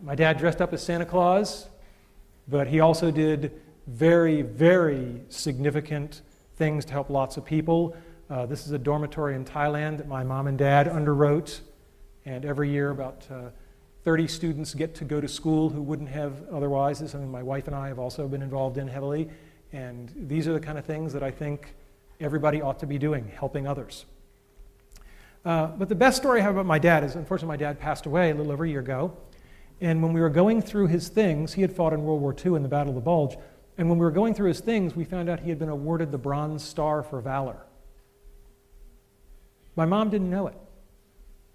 My dad dressed up as Santa Claus, but he also did very, very significant things to help lots of people. This is a dormitory in Thailand that my mom and dad underwrote, and every year about 30 students get to go to school who wouldn't have otherwise. This is something my wife and I have also been involved in heavily, and these are the kind of things that I think everybody ought to be doing, helping others. But the best story I have about my dad is, unfortunately, my dad passed away a little over a year ago, and when we were going through his things, he had fought in World War II in the Battle of the Bulge, and when we were going through his things, we found out he had been awarded the Bronze Star for Valor. My mom didn't know it.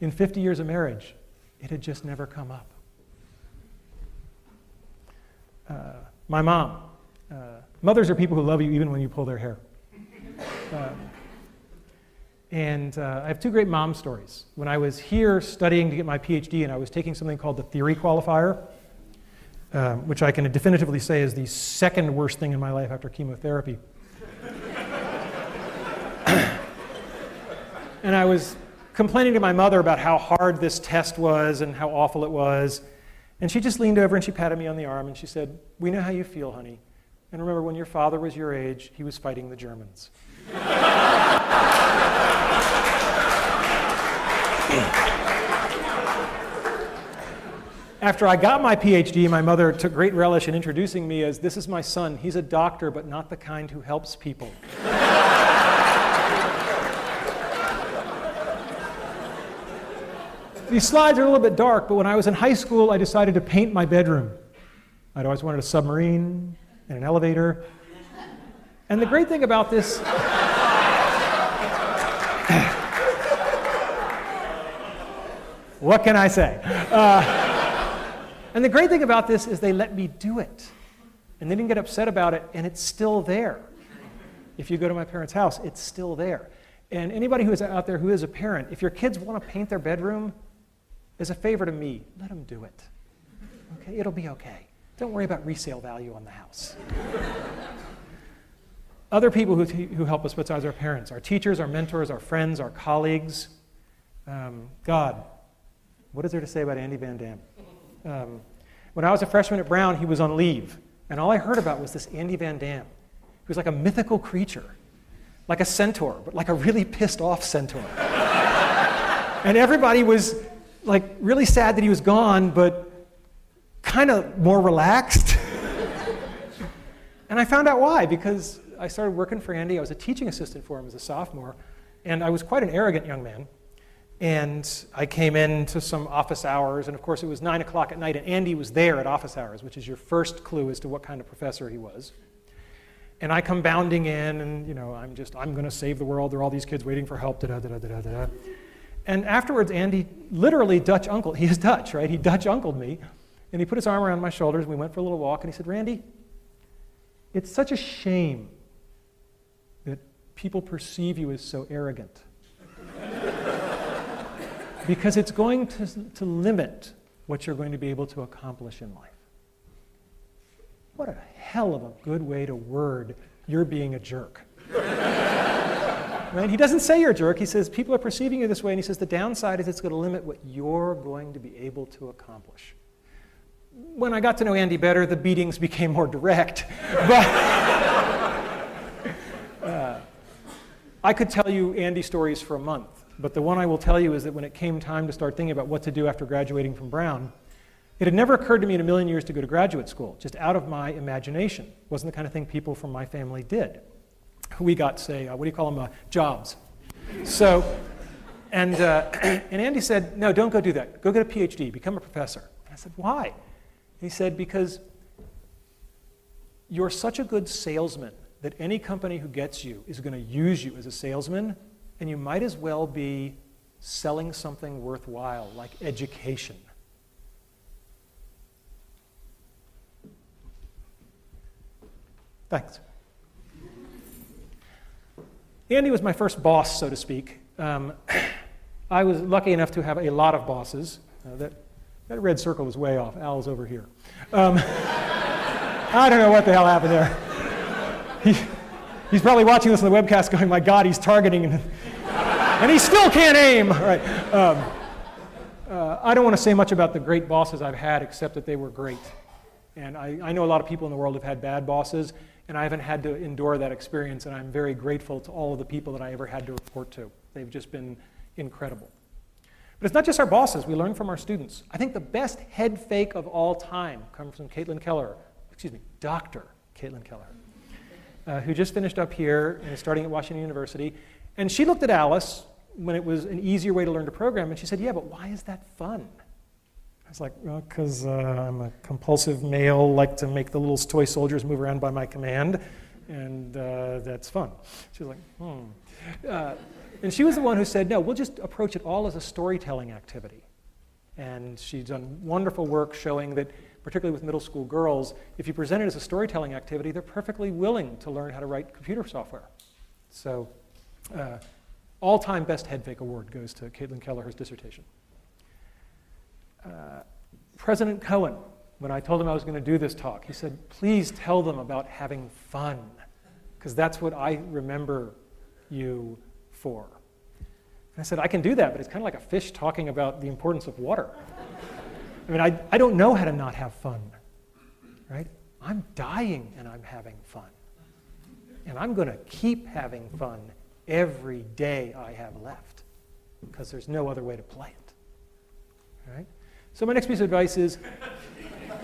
In 50 years of marriage, it had just never come up. My mom. Mothers are people who love you even when you pull their hair. And I have two great mom stories. When I was here studying to get my PhD, and I was taking something called the theory qualifier, which I can definitively say is the second worst thing in my life after chemotherapy. And I was complaining to my mother about how hard this test was and how awful it was. And she just leaned over and she patted me on the arm and she said, "We know how you feel, honey. And remember, when your father was your age, he was fighting the Germans." After I got my PhD, my mother took great relish in introducing me as, "This is my son. He's a doctor, but not the kind who helps people." These slides are a little bit dark, but when I was in high school, I decided to paint my bedroom. I'd always wanted a submarine and an elevator. And the great thing about this... What can I say? And the great thing about this is they let me do it. And they didn't get upset about it, and it's still there. If you go to my parents' house, it's still there. And anybody who is out there who is a parent, if your kids want to paint their bedroom, as a favor to me, let them do it. Okay, it'll be okay. Don't worry about resale value on the house. Other people who help us besides our parents, our teachers, our mentors, our friends, our colleagues. God, what is there to say about Andy Van Dam? When I was a freshman at Brown, he was on leave, and all I heard about was this Andy Van Dam. He was like a mythical creature, like a centaur, but like a really pissed off centaur. And everybody was like really sad that he was gone, but kind of more relaxed. And I found out why, because I started working for Andy. I was a teaching assistant for him as a sophomore, and I was quite an arrogant young man. And I came into some office hours, and of course it was 9 o'clock at night, and Andy was there at office hours, which is your first clue as to what kind of professor he was. And I come bounding in, and I'm going to save the world. There are all these kids waiting for help. Da-da-da-da-da-da. And afterwards, Andy literally Dutch uncle. He is Dutch, right? He Dutch uncled me, and he put his arm around my shoulders. And we went for a little walk, and he said, "Randy, it's such a shame that people perceive you as so arrogant, because it's going to limit what you're going to be able to accomplish in life." What a hell of a good way to word "you're being a jerk." Right? He doesn't say you're a jerk. He says people are perceiving you this way, and he says the downside is it's going to limit what you're going to be able to accomplish. When I got to know Andy better, the beatings became more direct. But I could tell you Andy stories for a month, but the one I will tell you is that when it came time to start thinking about what to do after graduating from Brown, it had never occurred to me in a million years to go to graduate school, just out of my imagination. It wasn't the kind of thing people from my family did. We got, say, what do you call them, jobs. So, and Andy said, "No, don't go do that. Go get a PhD, become a professor." And I said, "Why?" And he said, "Because you're such a good salesman that any company who gets you is going to use you as a salesman, and you might as well be selling something worthwhile, like education." Thanks. Andy was my first boss, so to speak. I was lucky enough to have a lot of bosses. That red circle was way off. Al's over here. I don't know what the hell happened there. He's probably watching this on the webcast going, "My God, he's targeting," and he still can't aim. All right. I don't want to say much about the great bosses I've had, except that they were great. And I know a lot of people in the world have had bad bosses, and I haven't had to endure that experience, and I'm very grateful to all of the people that I ever had to report to. They've just been incredible. But it's not just our bosses. We learn from our students. I think the best head fake of all time comes from Dr. Caitlin Keller, who just finished up here and is starting at Washington University. And she looked at Alice when it was an easier way to learn to program, and she said, yeah, but why is that fun? I was like, well, because I'm a compulsive male, like to make the little toy soldiers move around by my command, and that's fun. She was like, and she was the one who said, no, we'll just approach it all as a storytelling activity. And she's done wonderful work showing that, particularly with middle school girls, if you present it as a storytelling activity, they're perfectly willing to learn how to write computer software. So, all-time best head fake award goes to Caitlin Kelleher's dissertation. President Cohen, when I told him I was going to do this talk, he said, please tell them about having fun, because that's what I remember you for. And I said, I can do that, but it's kind of like a fish talking about the importance of water. I mean, I don't know how to not have fun, right? I'm dying and I'm having fun. And I'm going to keep having fun every day I have left, because there's no other way to play it, right? So my next piece of advice is,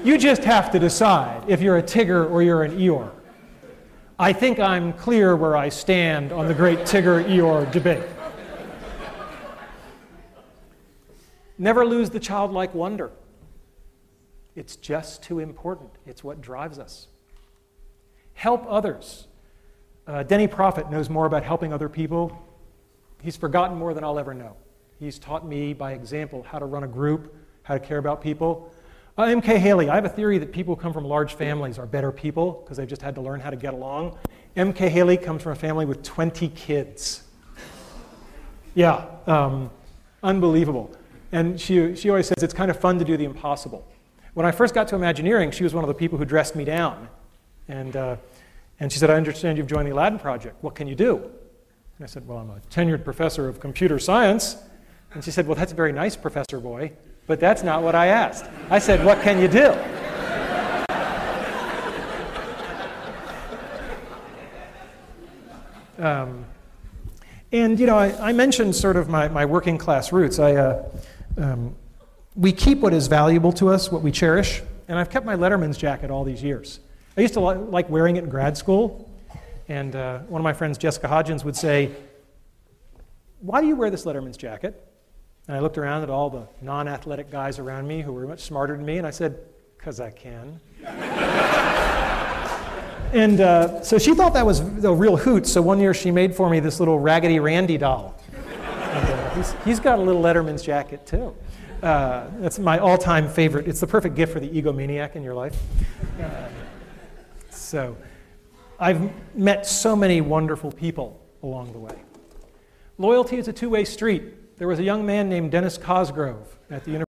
you just have to decide if you're a Tigger or you're an Eeyore. I think I'm clear where I stand on the great Tigger-Eeyore debate. Never lose the childlike wonder. It's just too important. It's what drives us. Help others. Denny Prophet knows more about helping other people. He's forgotten more than I'll ever know. He's taught me by example how to run a group, how to care about people. M.K. Haley, I have a theory that people who come from large families are better people because they've just had to learn how to get along. M.K. Haley comes from a family with 20 kids. Yeah, unbelievable. And she always says it's kind of fun to do the impossible. When I first got to Imagineering, she was one of the people who dressed me down. And she said, I understand you've joined the Aladdin Project. What can you do? And I said, well, I'm a tenured professor of computer science. And she said, well, that's very nice, Professor Boy, but that's not what I asked. I said, what can you do? And, you know, I mentioned sort of my working class roots. We keep what is valuable to us, what we cherish, and I've kept my Letterman's jacket all these years. I used to like wearing it in grad school, and one of my friends, Jessica Hodgins, would say, why do you wear this Letterman's jacket? And I looked around at all the non-athletic guys around me who were much smarter than me, and I said, because I can. And so she thought that was a real hoot, so one year she made for me this little Raggedy Randy doll. And, he's got a little Letterman's jacket, too. That's my all-time favorite. It's the perfect gift for the egomaniac in your life. So I've met so many wonderful people along the way. Loyalty is a two-way street. There was a young man named Dennis Cosgrove at the University